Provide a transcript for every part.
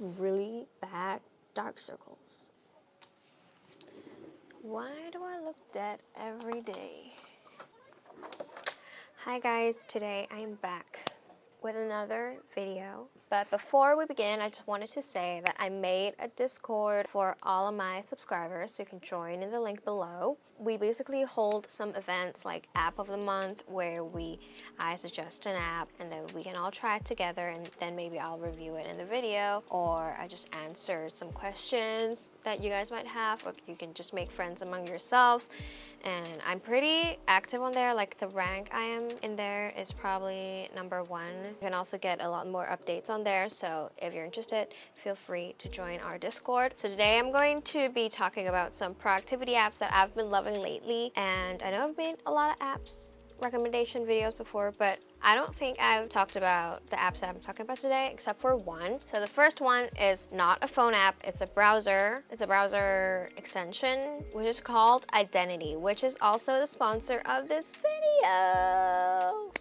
really bad dark circles. Why do I look dead every day? Hi guys, today I'm back with another video. But before we begin, I just wanted to say that I made a Discord for all of my subscribers, so you can join in the link below. We basically hold some events like App of the Month where I suggest an app and then we can all try it together, and then maybe I'll review it in the video, or I just answer some questions that you guys might have, or you can just make friends among yourselves. And I'm pretty active on there. Like, the rank I am in there is probably #1. You can also get a lot more updates on there, so if you're interested, feel free to join our Discord. So today I'm going to be talking about some productivity apps that I've been loving lately. And I know I've made a lot of apps recommendation videos before, but I don't think I've talked about the apps that I'm talking about today except for one. So the first one is not a phone app, it's a browser. It's a browser extension which is called Identity, which is also the sponsor of this video.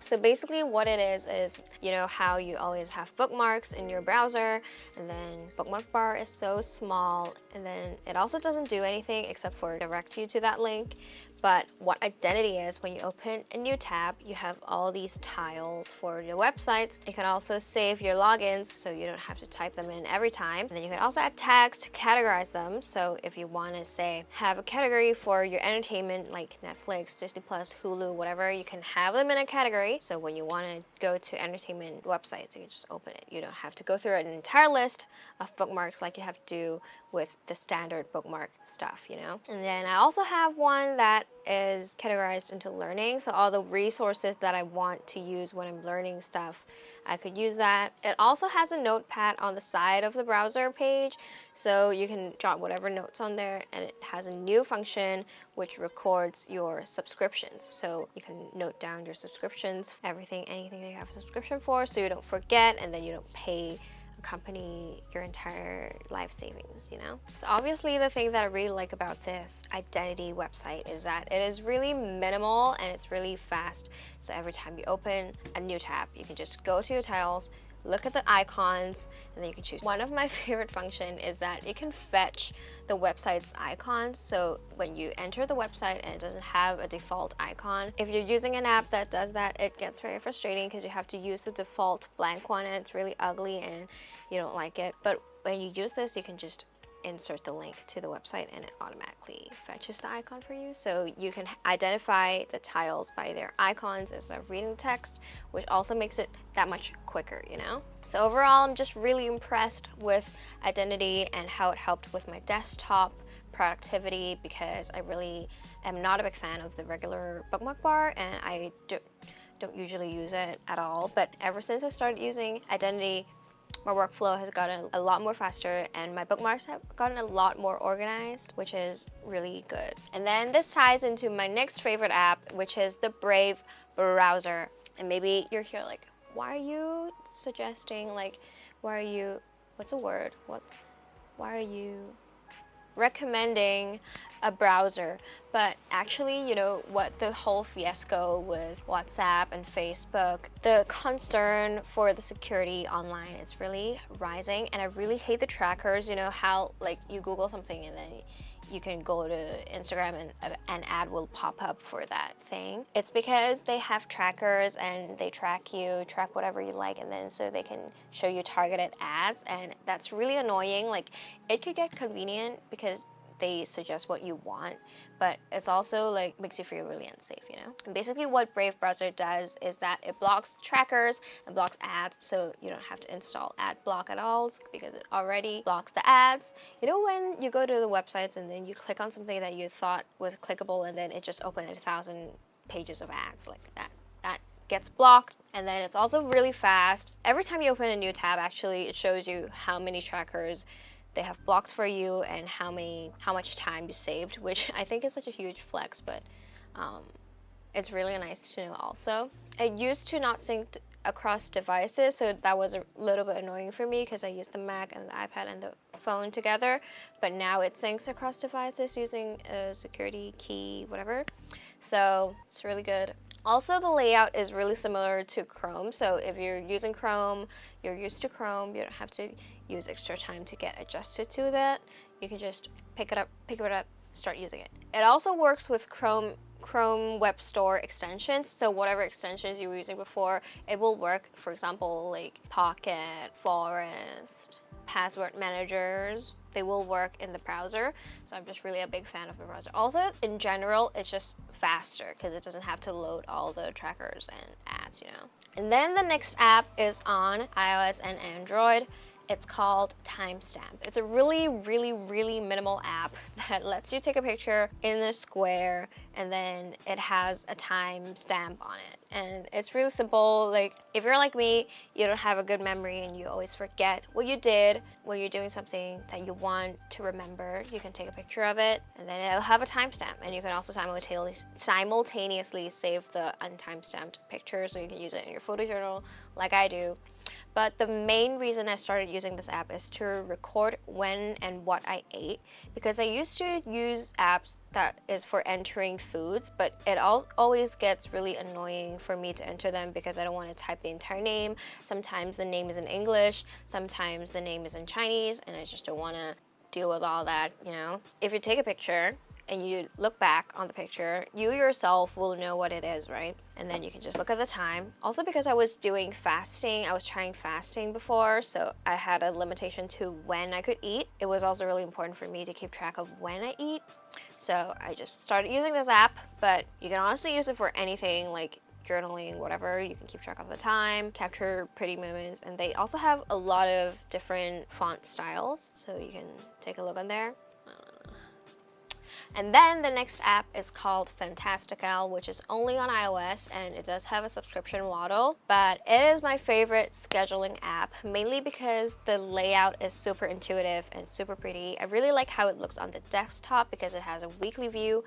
So basically what it is, you know how you always have bookmarks in your browser, and then bookmark bar is so small, and then it also doesn't do anything except for direct you to that link. But what Identity is, when you open a new tab, you have all these tiles for your websites. You can also save your logins so you don't have to type them in every time. And then you can also add tags to categorize them. So if you want to, say, have a category for your entertainment like Netflix, Disney Plus, Hulu, whatever, you can have them in a category. So when you want to go to entertainment websites, you can just open it. You don't have to go through an entire list of bookmarks like you have to do with the standard bookmark stuff, you know? And then I also have one that is categorized into learning, so all the resources that I want to use when I'm learning stuff, I could use that. It also has a notepad on the side of the browser page, so you can jot whatever notes on there, and it has a new function which records your subscriptions. So you can note down your subscriptions, anything that you have a subscription for, so you don't forget, and then you don't pay company your entire life savings, you know? So obviously the thing that I really like about this Identity website is that it is really minimal and it's really fast. So every time you open a new tab, you can just go to your tiles, look at the icons, and then you can choose. One of my favorite function is that it can fetch the website's icons. So when you enter the website and it doesn't have a default icon, if you're using an app that does that, it gets very frustrating because you have to use the default blank one and it's really ugly and you don't like it. But when you use this, you can just insert the link to the website and it automatically fetches the icon for you. So you can identify the tiles by their icons instead of reading the text, which also makes it that much quicker, you know? So overall, I'm just really impressed with Identity and how it helped with my desktop productivity, because I really am not a big fan of the regular bookmark bar and I don't usually use it at all. But ever since I started using Identity, my workflow has gotten a lot more faster and my bookmarks have gotten a lot more organized, which is really good. And then this ties into my next favorite app, which is the Brave browser. And maybe you're here like, why are you suggesting, like, why are you recommending a browser? But actually, you know what, the whole fiasco with WhatsApp and Facebook, the concern for the security online is really rising, and I really hate the trackers. You know how, like, you Google something and then you can go to Instagram and an ad will pop up for that thing. It's because they have trackers and they track you, track whatever you like, and then so they can show you targeted ads, and that's really annoying. Like, it could get convenient because they suggest what you want, but it's also like makes you feel really unsafe, you know? And basically what Brave browser does is that it blocks trackers and blocks ads, so you don't have to install ad block at all because it already blocks the ads. You know when you go to the websites and then you click on something that you thought was clickable and then it just opened 1,000 pages of ads like that? That gets blocked. And then it's also really fast. Every time you open a new tab, actually, it shows you how many trackers they have blocked for you and how much time you saved, which I think is such a huge flex, but it's really nice to know also. It used to not sync across devices, so that was a little bit annoying for me because I used the Mac and the iPad and the phone together, but now it syncs across devices using a security key, whatever. So it's really good. Also, the layout is really similar to Chrome, so if you're using Chrome, you're used to Chrome, you don't have to use extra time to get adjusted to that. You can just pick it up, start using it. It also works with Chrome Web Store extensions, so whatever extensions you were using before, it will work. For example, like Pocket, Forest, password managers, they will work in the browser. So I'm just really a big fan of the browser. Also, in general, it's just faster because it doesn't have to load all the trackers and ads, you know. And then the next app is on iOS and Android. It's called Timestamp. It's a really, really, really minimal app that lets you take a picture in the square and then it has a timestamp on it. And it's really simple. Like, if you're like me, you don't have a good memory and you always forget what you did when you're doing something that you want to remember, you can take a picture of it and then it'll have a timestamp. And you can also simultaneously save the untimestamped picture so you can use it in your photo journal like I do. But the main reason I started using this app is to record when and what I ate, because I used to use apps that is for entering foods, but it always gets really annoying for me to enter them because I don't want to type the entire name. Sometimes the name is in English, sometimes the name is in Chinese, and I just don't want to deal with all that, you know? If you take a picture and you look back on the picture, you yourself will know what it is, right? And then you can just look at the time. Also, because I was doing fasting, I was trying fasting before, so I had a limitation to when I could eat. It was also really important for me to keep track of when I eat. So I just started using this app, but you can honestly use it for anything, like journaling, whatever. You can keep track of the time, capture pretty moments, and they also have a lot of different font styles, so you can take a look on there. And then the next app is called Fantastical, which is only on iOS, and it does have a subscription model, but it is my favorite scheduling app, mainly because the layout is super intuitive and super pretty. I really like how it looks on the desktop because it has a weekly view,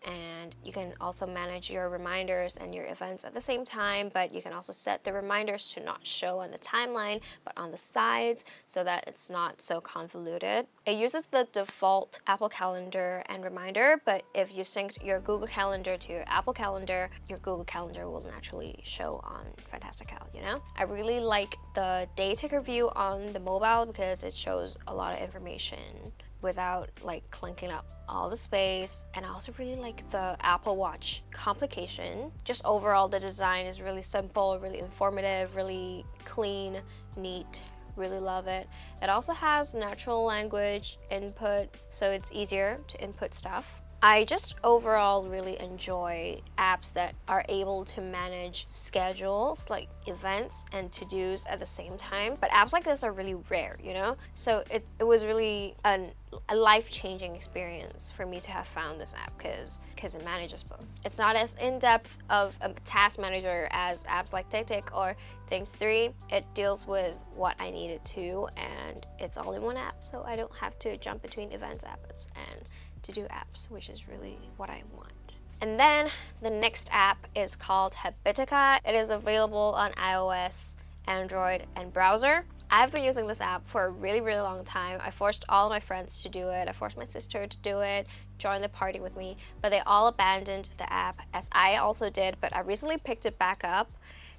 and you can also manage your reminders and your events at the same time, but you can also set the reminders to not show on the timeline but on the sides so that it's not so convoluted. It uses the default Apple Calendar and reminder, but if you synced your Google Calendar to your Apple Calendar, your Google Calendar will naturally show on Fantastical, you know? I really like the day taker view on the mobile because it shows a lot of information without like clunking up all the space. And I also really like the Apple Watch complication. Just overall, the design is really simple, really informative, really clean, neat. Really love it. It also has natural language input, so it's easier to input stuff. I just overall really enjoy apps that are able to manage schedules, like events and to-dos at the same time. But apps like this are really rare, you know? So it was really a life-changing experience for me to have found this app because it manages both. It's not as in-depth of a task manager as apps like cintiq or Things 3. It deals with what I needed to, and it's all in one app, so I don't have to jump between events apps and to-do apps, which is really what I want. And then the next app is called Habitica. It is available on iOS, Android, and browser. I've been using this app for a really, really long time. I forced all my friends to do it. I forced my sister to do it, join the party with me, but they all abandoned the app, as I also did, but I recently picked it back up,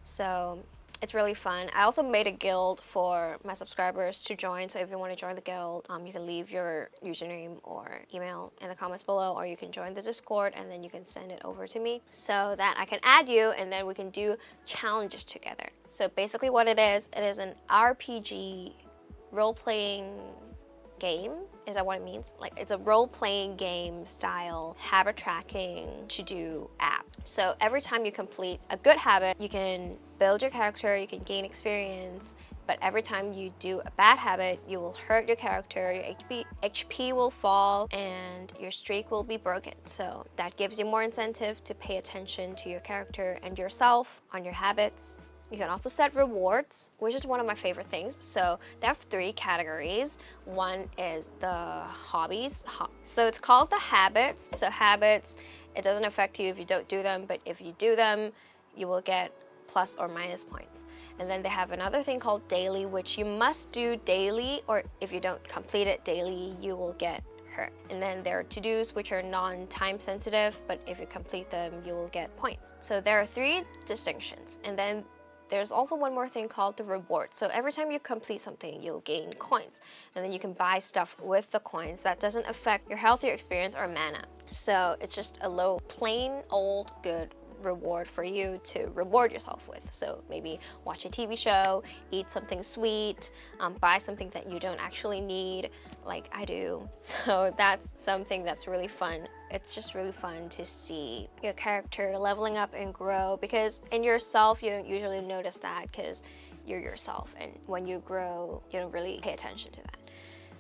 so it's really fun. I also made a guild for my subscribers to join, so if you want to join the guild, you can leave your username or email in the comments below, or you can join the Discord and then you can send it over to me so that I can add you and then we can do challenges together. So basically what it is an RPG role-playing game. Is that what it means? Like, it's a role-playing game style habit tracking to-do app. So every time you complete a good habit, you can build your character, you can gain experience, but every time you do a bad habit, you will hurt your character, your HP will fall, and your streak will be broken. So that gives you more incentive to pay attention to your character and yourself on your habits. You can also set rewards, which is one of my favorite things. So they have 3 categories. One is the hobbies. So it's called the habits. So habits, it doesn't affect you if you don't do them, but if you do them, you will get plus or minus points. And then they have another thing called daily, which you must do daily, or if you don't complete it daily, you will get tracker. And then there are to-dos, which are non-time sensitive, but if you complete them, you will get points. So there are 3 distinctions. And then there's also one more thing called the reward. So every time you complete something, you'll gain coins. And then you can buy stuff with the coins that doesn't affect your health, your experience, or mana. So it's just a low, plain old good reward for you to reward yourself with. So maybe watch a TV show, eat something sweet, buy something that you don't actually need, like I do. So that's something that's really fun. It's just really fun to see your character leveling up and grow, because in yourself you don't usually notice that because you're yourself, and when you grow you don't really pay attention to that.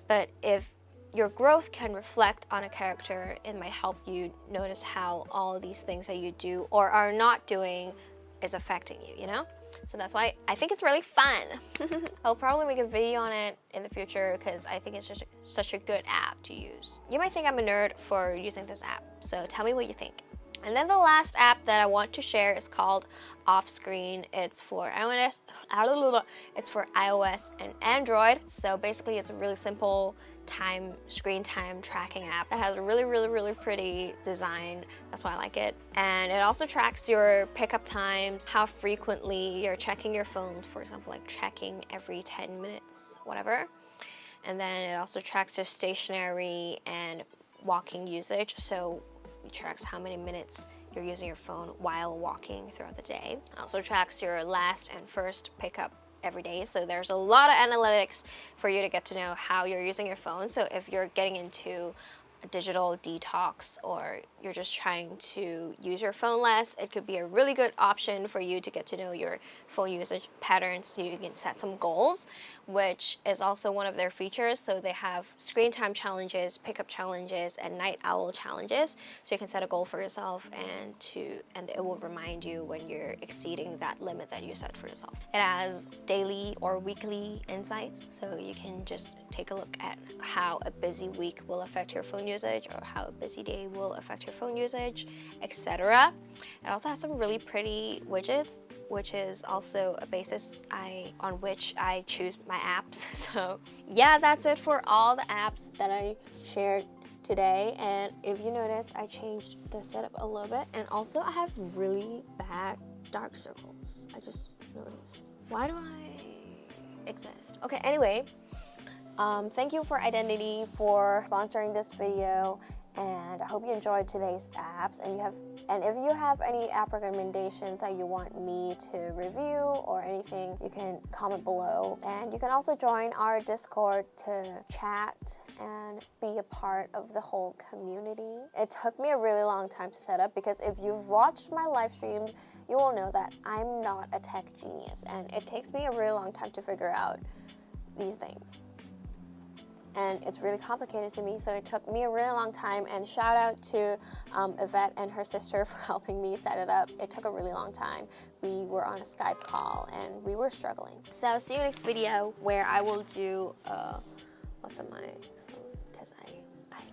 But if your growth can reflect on a character, it might help you notice how all these things that you do or are not doing is affecting you, you know? So that's why I think it's really fun. I'll probably make a video on it in the future because I think it's just such a good app to use. You might think I'm a nerd for using this app, so tell me what you think. And then the last app that I want to share is called Offscreen. It's for iOS, and Android. So basically it's a really simple screen time tracking app that has a really pretty design. That's why I like it. And it also tracks your pickup times, how frequently you're checking your phone, for example, like checking every 10 minutes, whatever. And then it also tracks your stationary and walking usage. So it tracks how many minutes you're using your phone while walking throughout the day. It also tracks your last and first pickup every day. So there's a lot of analytics for you to get to know how you're using your phone. So if you're getting into a digital detox or you're just trying to use your phone less, it could be a really good option for you to get to know your phone usage patterns so you can set some goals, which is also one of their features. So they have screen time challenges, pickup challenges, and night owl challenges. So you can set a goal for yourself and it will remind you when you're exceeding that limit that you set for yourself. It has daily or weekly insights, so you can just take a look at how a busy week will affect your phone usage or how a busy day will affect your phone usage, etc. It also has some really pretty widgets, which is also a basis on which I choose my apps. So yeah, that's it for all the apps that I shared today. And if you noticed, I changed the setup a little bit, and also I have really bad dark circles. I just noticed. Why do I exist? Okay, anyway, thank you for Identity for sponsoring this video, and I hope you enjoyed today's apps. And if you have any app recommendations that you want me to review or anything, you can comment below. And you can also join our Discord to chat and be a part of the whole community. It took me a really long time to set up, because if you've watched my live streams, you will know that I'm not a tech genius, and it takes me a really long time to figure out these things. And it's really complicated to me, so it took me a really long time. And shout out to Yvette and her sister for helping me set it up. It took a really long time. We were on a Skype call and we were struggling. So see you next video, where I will do what's on my phone, because I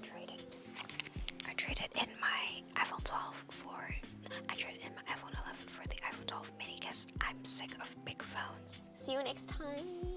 traded in my iPhone 12 I traded in my iPhone 11 for the iPhone 12 mini, because I'm sick of big phones. See you next time.